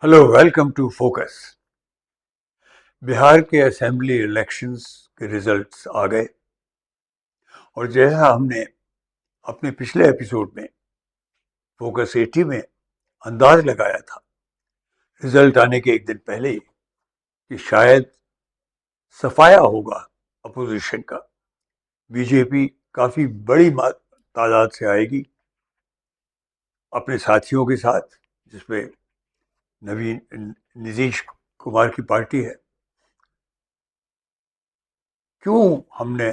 Hello, welcome to focus. Bihar के assembly elections के रिजल्ट्स आ गए और जैसा हमने अपने पिछले एपिसोड में फोकस 80 में अंदाज लगाया था रिजल्ट आने के एक दिन पहले ही कि शायद सफाया होगा अपोजिशन का। बीजेपी काफी बड़ी तादाद से आएगी अपने साथियों के साथ, जिसमें नवीन नीतीश कुमार की पार्टी है। क्यों हमने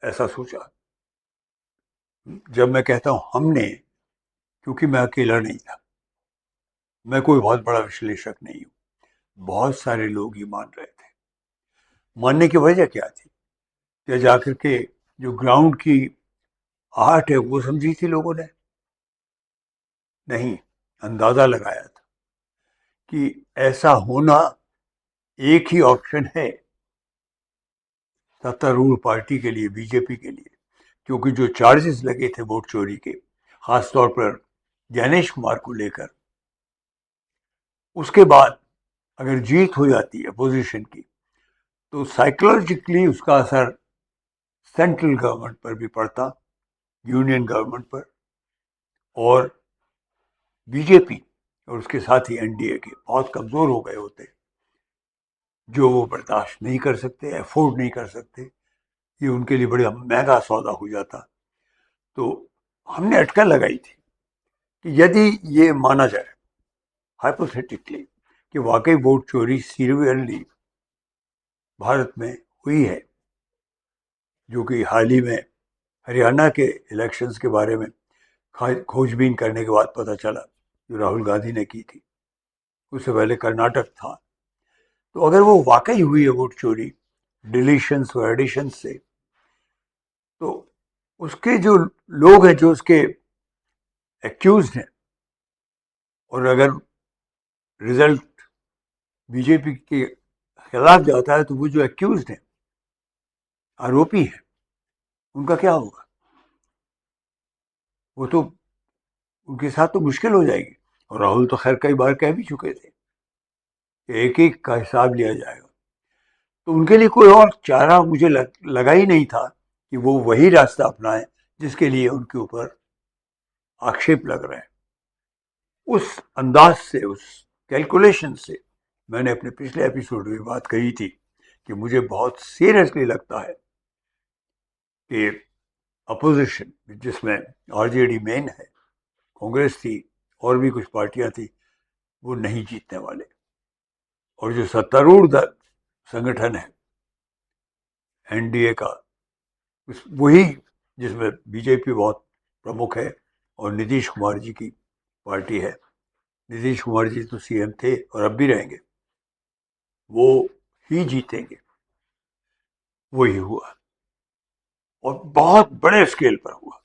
ऐसा सोचा? जब मैं कहता हूं हमने, क्योंकि मैं अकेला नहीं था, मैं कोई बहुत बड़ा विश्लेषक नहीं हूं। बहुत सारे लोग ये मान रहे थे। मानने की वजह क्या थी? क्या जाकर के जो ग्राउंड की आहट है वो समझी थी लोगों ने? नहीं, अंदाजा लगाया था कि ऐसा होना एक ही ऑप्शन है सत्तारूढ़ पार्टी के लिए, बीजेपी के लिए। क्योंकि जो चार्जेस लगे थे वोट चोरी के, खासतौर पर ज्ञानेश कुमार को लेकर, उसके बाद अगर जीत हो जाती है अपोजिशन की तो साइकोलॉजिकली उसका असर सेंट्रल गवर्नमेंट पर भी पड़ता, यूनियन गवर्नमेंट पर, और बीजेपी और उसके साथ ही एनडीए के बहुत कमजोर हो गए होते, जो वो बर्दाश्त नहीं कर सकते, अफोर्ड नहीं कर सकते। ये उनके लिए बड़ा महंगा सौदा हो जाता। तो हमने अटकल लगाई थी कि यदि ये माना जाए हाइपोथेटिकली कि वाकई वोट चोरी सीरियसली भारत में हुई है, जो कि हाल ही में हरियाणा के इलेक्शंस के बारे में खोजबीन करने के बाद पता चला, जो राहुल गांधी ने की थी। उससे पहले कर्नाटक था। तो अगर वो वाकई हुई है वोट चोरी, डिलीशंस और एडिशंस से, तो उसके जो लोग हैं जो उसके एक्यूज हैं, और अगर रिजल्ट बीजेपी के खिलाफ जाता है तो वो जो एक्यूज हैं, आरोपी हैं, उनका क्या होगा? वो तो, उनके साथ तो मुश्किल हो जाएगी। और राहुल तो खैर कई बार कह भी चुके थे कि एक एक का हिसाब लिया जाएगा। तो उनके लिए कोई और चारा मुझे लगा ही नहीं था कि वो वही रास्ता अपनाएं जिसके लिए उनके ऊपर आक्षेप लग रहे हैं। उस अंदाज से, उस कैलकुलेशन से मैंने अपने पिछले एपिसोड में बात कही थी कि मुझे बहुत सीरियसली लगता है कि अपोजिशन, जिसमें आरजेडी मेन है, कांग्रेस थी, और भी कुछ पार्टियां थी, वो नहीं जीतने वाले। और जो सत्तारूढ़ संगठन है एनडीए का, वही, जिसमें बीजेपी बहुत प्रमुख है और नीतीश कुमार जी की पार्टी है। नीतीश कुमार जी तो सीएम थे और अब भी रहेंगे, वो ही जीतेंगे। वही हुआ, और बहुत बड़े स्केल पर हुआ।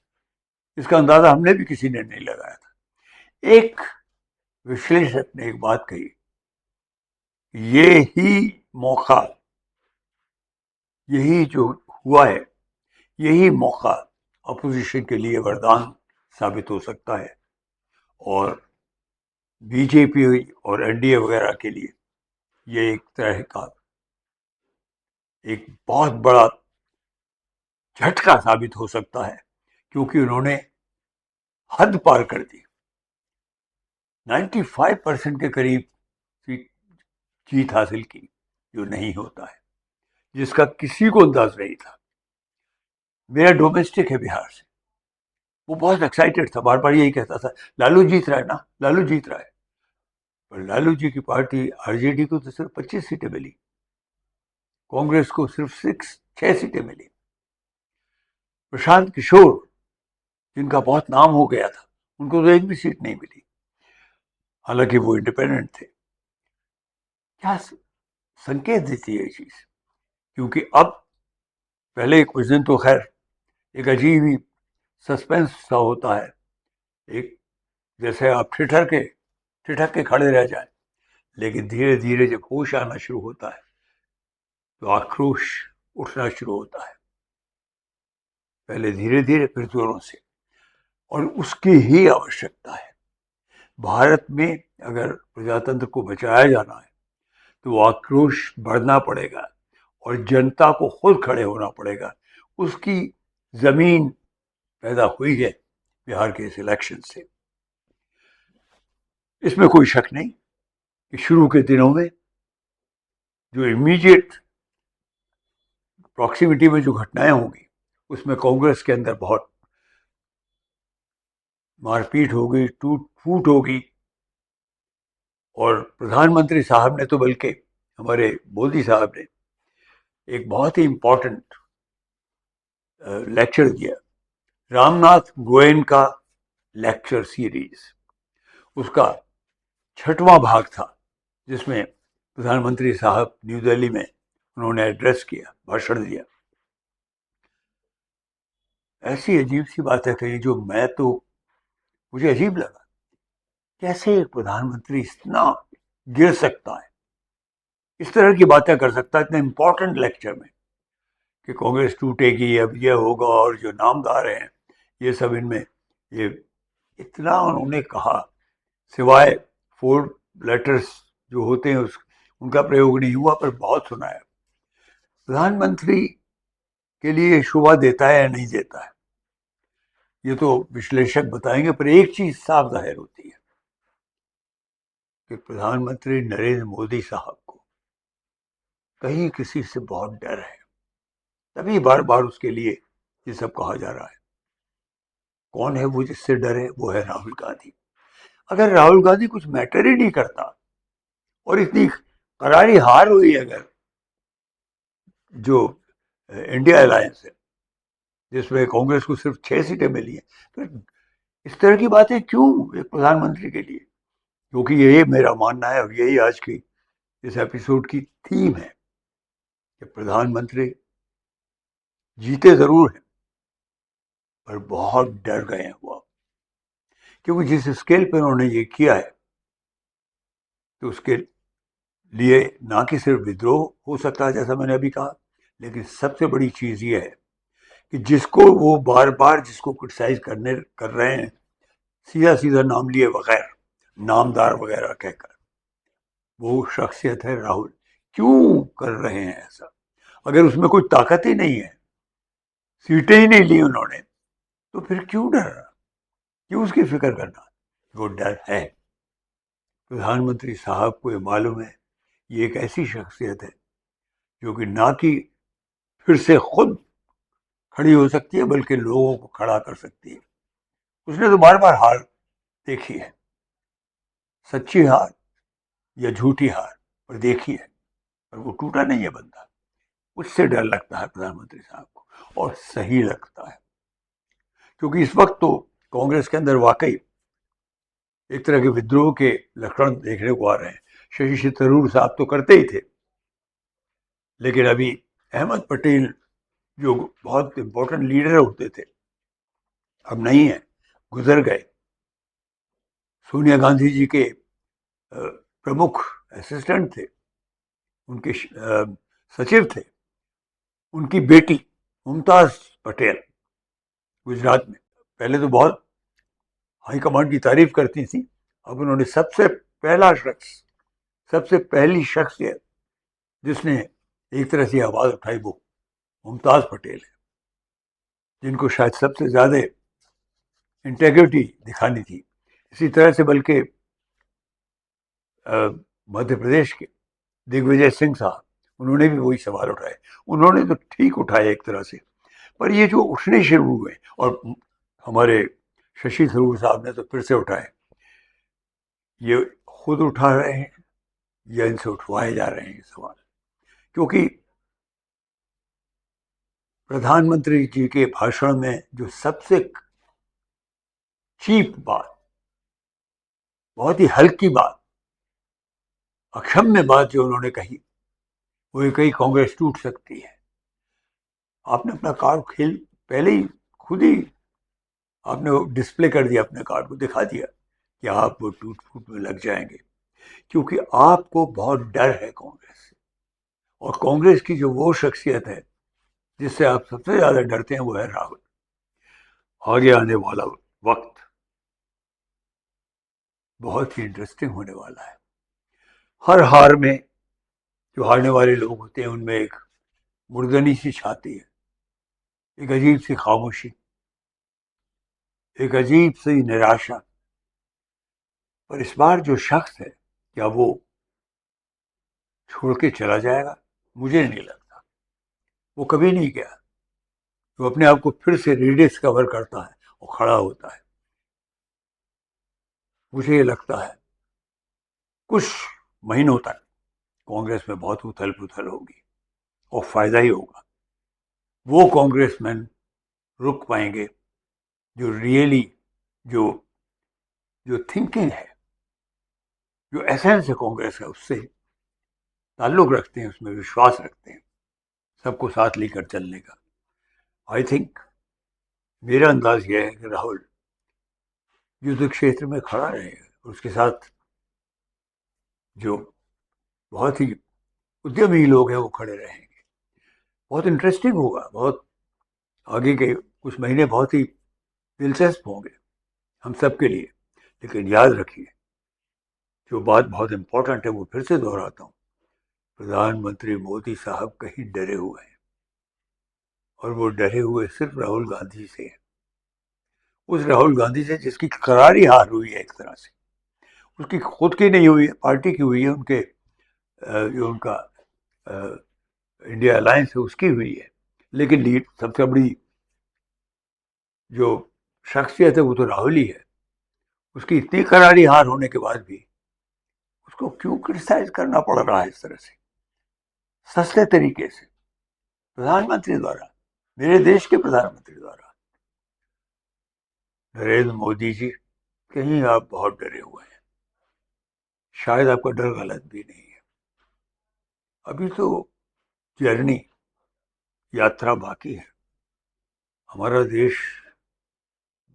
इसका अंदाजा हमने भी किसी ने नहीं लगाया था। एक विश्लेषक ने एक बात कही, ये ही मौका, यही जो हुआ है, यही मौका अपोजिशन के लिए वरदान साबित हो सकता है, और बीजेपी और एनडीए वगैरह के लिए ये एक तरह का एक बहुत बड़ा झटका साबित हो सकता है, क्योंकि उन्होंने हद पार कर दी। 95% के करीब जीत हासिल की, जो नहीं होता है, जिसका किसी को अंदाज नहीं था। मेरा डोमेस्टिक है बिहार से, वो बहुत एक्साइटेड था, बार बार यही कहता था, लालू जीत रहा है ना, लालू जीत रहा है। पर लालू जी की पार्टी आरजेडी को तो सिर्फ 25 सीटें मिली, कांग्रेस को सिर्फ 6 सीटें मिली। प्रशांत किशोर, जिनका बहुत नाम हो गया था, उनको तो एक भी सीट नहीं मिली, हालांकि वो इंडिपेंडेंट थे। क्या संकेत देती है ये चीज? क्योंकि अब, पहले कुछ दिन तो खैर एक अजीब ही सस्पेंस सा होता है, एक जैसे आप ठिठक के खड़े रह जाए। लेकिन धीरे धीरे जब होश आना शुरू होता है तो आक्रोश उठना शुरू होता है, पहले धीरे धीरे फिर जोरों से, और उसकी ही आवश्यकता है। भारत में अगर प्रजातंत्र को बचाया जाना है तो आक्रोश बढ़ना पड़ेगा और जनता को खुद खड़े होना पड़ेगा। उसकी जमीन पैदा हुई है बिहार के इस इलेक्शन से। इसमें कोई शक नहीं कि शुरू के दिनों में जो इमीडिएट प्रॉक्सिमिटी में जो घटनाएं होंगी उसमें कांग्रेस के अंदर बहुत मारपीट होगी, टूट फूट होगी। और प्रधानमंत्री साहब ने तो बल्कि हमारे मोदी साहब ने एक बहुत ही इंपॉर्टेंट लेक्चर दिया, रामनाथ गोयनका लेक्चर सीरीज, उसका 6वां भाग था, जिसमें प्रधानमंत्री साहब न्यू दिल्ली में उन्होंने एड्रेस किया, भाषण दिया। ऐसी अजीब सी बातें कही जो मुझे अजीब लगा। कैसे एक प्रधानमंत्री इतना गिर सकता है, इस तरह की बातें कर सकता है इतने इंपॉर्टेंट लेक्चर में कि कांग्रेस टूटेगी, अब ये होगा, और जो नामदार हैं ये सब इनमें, ये इतना उन्होंने कहा। सिवाय 4 लेटर्स जो होते हैं उनका प्रयोग नहीं हुआ, पर बहुत सुना है। प्रधानमंत्री के लिए शोभा देता है या नहीं देता है ये तो विश्लेषक बताएंगे, पर एक चीज साफ जाहिर होती है कि प्रधानमंत्री नरेंद्र मोदी साहब को कहीं किसी से बहुत डर है, तभी बार बार उसके लिए ये सब कहा जा रहा है। कौन है वो जिससे डर है? वो है राहुल गांधी। अगर राहुल गांधी कुछ मैटर ही नहीं करता और इतनी करारी हार हुई अगर जो इंडिया अलायंस है जिसमें कांग्रेस को सिर्फ 6 सीटें मिली हैं, तो इस तरह की बातें क्यों एक प्रधानमंत्री के लिए? क्योंकि यही मेरा मानना है और यही आज की इस एपिसोड की थीम है कि प्रधानमंत्री जीते जरूर हैं पर बहुत डर गए हैं वो, क्योंकि जिस स्केल पर उन्होंने ये किया है तो उसके लिए ना कि सिर्फ विद्रोह हो सकता है जैसा मैंने अभी कहा, लेकिन सबसे बड़ी चीज ये है कि जिसको वो बार बार जिसको क्रिटिसाइज कर रहे हैं, सीधा सीधा नाम लिए बगैर, नामदार वगैरह कहकर, वो शख्सियत है राहुल। क्यों कर रहे हैं ऐसा? अगर उसमें कोई ताकत ही नहीं है, सीटें ही नहीं ली उन्होंने, तो फिर क्यों डरना, क्यों उसकी फिक्र करना? वो डर है। प्रधानमंत्री साहब को ये मालूम है ये एक ऐसी शख्सियत है जो कि ना कि फिर से खुद खड़ी हो सकती है बल्कि लोगों को खड़ा कर सकती है। उसने तो बार बार हार देखी है, सच्ची हार या झूठी हार, पर देखी है, पर वो टूटा नहीं है बंदा। उससे डर लगता है प्रधानमंत्री साहब को, और सही लगता है, क्योंकि इस वक्त तो कांग्रेस के अंदर वाकई एक तरह के विद्रोह के लक्षण देखने को आ रहे हैं। शशि थरूर साहब तो करते ही थे, लेकिन अभी अहमद पटेल जो बहुत इंपॉर्टेंट लीडर होते थे अब नहीं है, गुजर गए। सोनिया गांधी जी के प्रमुख असिस्टेंट थे, उनके सचिव थे, उनकी बेटी मुमताज पटेल गुजरात में पहले तो बहुत हाईकमांड की तारीफ करती थी, अब उन्होंने सबसे पहली शख्सियत जिसने एक तरह से आवाज उठाई वो मुमताज पटेल है, जिनको शायद सबसे ज्यादा इंटेग्रिटी दिखानी थी। इसी तरह से बल्कि मध्य प्रदेश के दिग्विजय सिंह साहब, उन्होंने भी वही सवाल उठाए। उन्होंने तो ठीक उठाए एक तरह से, पर ये जो उठने शुरू हुए, और हमारे शशि थरूर साहब ने तो फिर से उठाए, ये खुद उठा रहे हैं या इनसे उठवाए जा रहे हैं ये सवाल। क्योंकि प्रधानमंत्री जी के भाषण में जो सबसे चीप बात, बहुत ही हल्की बात, अक्षम्य बात जो उन्होंने कही, वो ये कही कांग्रेस टूट सकती है। आपने अपना कार्ड खेल पहले ही खुद ही आपने डिस्प्ले कर दिया, अपने कार्ड को दिखा दिया कि आप वो टूट फूट में लग जाएंगे, क्योंकि आपको बहुत डर है कांग्रेस से। और कांग्रेस की जो वो शख्सियत है जिससे आप सबसे ज्यादा डरते हैं वो है राहुल। आगे आने वाला वक्त बहुत ही इंटरेस्टिंग होने वाला है। हर हार में जो हारने वाले लोग होते हैं उनमें एक मुर्दनी सी छाती है, एक अजीब सी खामोशी, एक अजीब सी निराशा। पर इस बार जो शख्स है, क्या वो छोड़ के चला जाएगा? मुझे नहीं लगता। वो कभी नहीं गया। वो अपने आप को फिर से रिडिस्कवर करता है और खड़ा होता है। मुझे ये लगता है कुछ महीनों तक कांग्रेस में बहुत उथल पुथल होगी और फायदा ही होगा। वो कांग्रेसमैन रुक पाएंगे जो रियली जो जो थिंकिंग है, जो एसेंस है कांग्रेस का, उससे ताल्लुक रखते हैं, उसमें विश्वास रखते हैं, सबको साथ लेकर चलने का। आई थिंक मेरा अंदाज यह है कि राहुल युद्ध क्षेत्र में खड़ा रहेगा और उसके साथ जो बहुत ही उद्यमी लोग हैं वो खड़े रहेंगे। बहुत इंटरेस्टिंग होगा। बहुत आगे के कुछ महीने बहुत ही दिलचस्प होंगे हम सब के लिए। लेकिन याद रखिए, जो बात बहुत इंपॉर्टेंट है वो फिर से दोहराता हूँ, प्रधानमंत्री मोदी साहब कहीं डरे हुए हैं, और वो डरे हुए सिर्फ राहुल गांधी से हैं। उस राहुल गांधी से जिसकी करारी हार हुई है एक तरह से। उसकी खुद की नहीं हुई है, पार्टी की हुई है, उनके जो उनका इंडिया अलायंस है उसकी हुई है। लेकिन लीड सबसे बड़ी जो शख्सियत है वो तो राहुल ही है। उसकी इतनी करारी हार होने के बाद भी उसको क्यों क्रिटिसाइज करना पड़ रहा है इस तरह से, सस्ते तरीके से, प्रधानमंत्री द्वारा, मेरे देश के प्रधानमंत्री द्वारा? नरेंद्र मोदी जी, कहीं आप बहुत डरे हुए हैं। शायद आपका डर गलत भी नहीं है। अभी तो जर्नी, यात्रा बाकी है। हमारा देश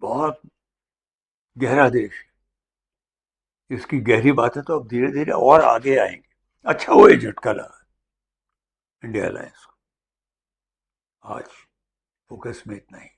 बहुत गहरा देश है। इसकी गहरी बातें तो अब धीरे धीरे और आगे आएंगे। अच्छा वो ये झटका लगा इंडिया अलायंस को। आज फोकस में इतना ही।